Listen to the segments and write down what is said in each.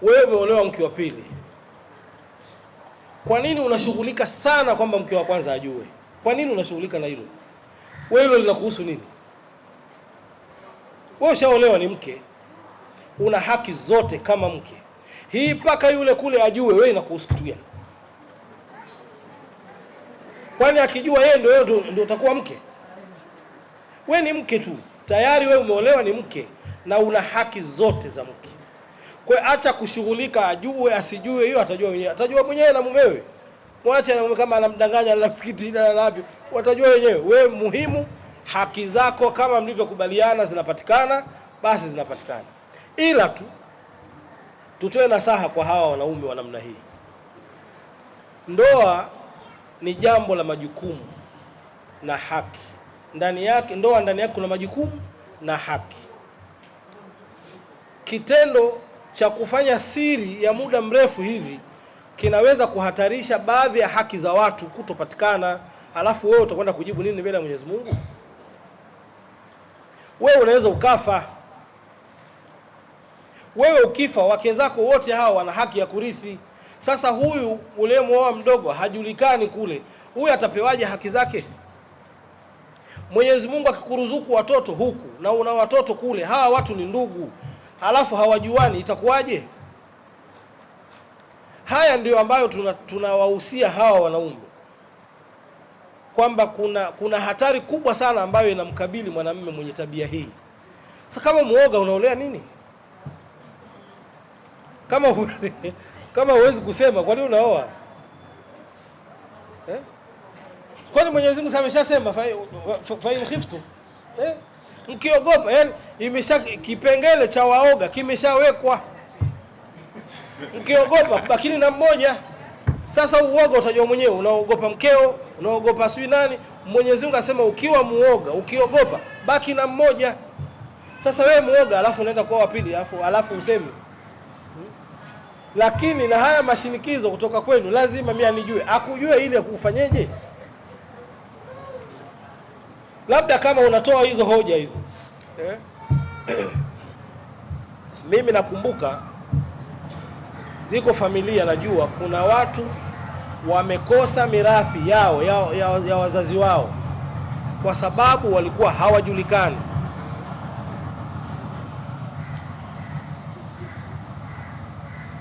wewe umeolewa mke wa pili, kwa nini unashughulika sana kwamba mke wa kwanza ajue? Kwa nini unashughulika na hilo? Wewe hilo linakuhusu nini? Wewe ushaolewa, ni mke, una haki zote kama mke. Hii paka yule kule ajue, wewe inakuhusu kitu gani? Kwani akijua yeye ndio utakuwa mke? Wewe ni mke tu, tayari wewe umeolewa, ni mke na una haki zote za mke. Kwa acha kushughulika, ajue asijue, hiyo atajua mwenyewe na mumewe. Mwache na mume, kama anamdanganya na msikiti na wapi, watajua wenyewe. Wewe muhimu haki zako kama mlivyokubaliana zinapatikana, basi zinapatikana. Ila tu tutoe nasaha kwa hawa wanaume wa namna hii. Ndoa ni jambo la majukumu na haki. Ndani yake kuna majukumu na haki. Kitendo cha kufanya siri ya muda mrefu hivi kinaweza kuhatarisha baadhi ya haki za watu kutopatikana. Alafu wewe utakwenda kujibu nini mbele ya Mwenyezi Mungu? Wewe unaweza ukafa. Wewe ukifa, wake zako wote hao wana haki ya kurithi. Sasa huyu ulemwoa mdogo hajulikani kule, huyu atapewaje haki zake? Mwenyezi Mungu akikuruzuku watoto huku na una watoto kule, hawa watu ni ndugu, halafu hawajuani, itakuwaje? Haya ndio ambayo tunawahusia hawa wanaume, kwamba kuna hatari kubwa sana ambayo inamkabili mwanamume mwenye tabia hii. Sasa kama muoga unaolea nini? Kama huwezi kusema, kwa nini unaoa? Kwani Mwenyezi Mungu ameshasema fa in khiftu, mkiogopa, yani kipengele cha waoga kimeshawekwa. Mkiogopa bakini na mmoja. Sasa uoga utajua mwenyewe, unaogopa mkeo, unaogopa sui nani. Mwenyezi Mungu asema ukiwa muoga, ukiogopa baki na mmoja. Sasa wewe muoga alafu unaenda kwa wa pili alafu useme. Lakini na haya mashinikizo kutoka kwenu, lazima mimi anijue, akujue ili akufanyeje? Labda kama unatoa hizo hoja hizo. Mimi nakumbuka ziko familia, najua kuna watu wamekosa mirathi ya wazazi wao kwa sababu walikuwa hawajulikani.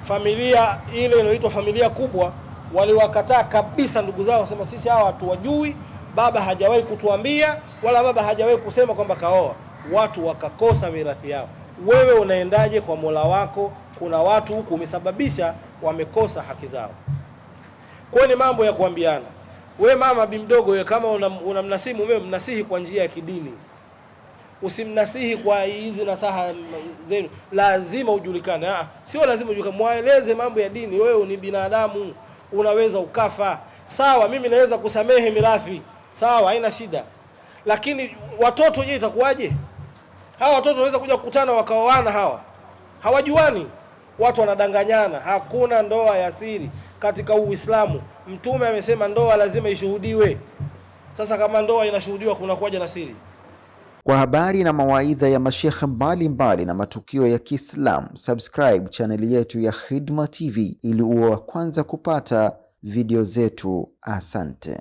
Familia ile inaitwa familia kubwa, waliwakataa kabisa ndugu zao, wasema sisi hawa hatuwajui, baba hajawahi kutuambia wala baba hajawahi kusema kwamba kaoa. Watu wakakosa mirathi yao. Wewe unaendaje kwa Mola wako? Kuna watu huku umesababisha wamekosa haki zao. Kwa ni mambo ya kuambiana. Wewe mama bimdogo, wewe kama unamnasihi mume, mnasihi kwa njia ya kidini. Usimnasihi kwa hizi nasaha zenu. Lazima ujulikane. Sio lazima ujulikane, mueleze mambo ya dini. Wewe ni binadamu, unaweza ukafa. Sawa, mimi naweza kusamehe mirathi. Sawa, haina shida. Lakini watoto je, itakuwaje? Hawa watoto wanaweza kuja kukutana wakaoana, hawa hawajuani, watu wanadanganyana. Hakuna ndoa ya siri katika Uislamu. Mtume amesema ndoa lazima ishuhudiwe. Sasa kama ndoa inashuhudiwa, kuna kuja na siri? Kwa habari na mawaidha ya mashekhe mbalimbali na matukio ya Kiislamu, subscribe chaneli yetu ya Khidma TV ili uwe wa kwanza kupata video zetu. Asante.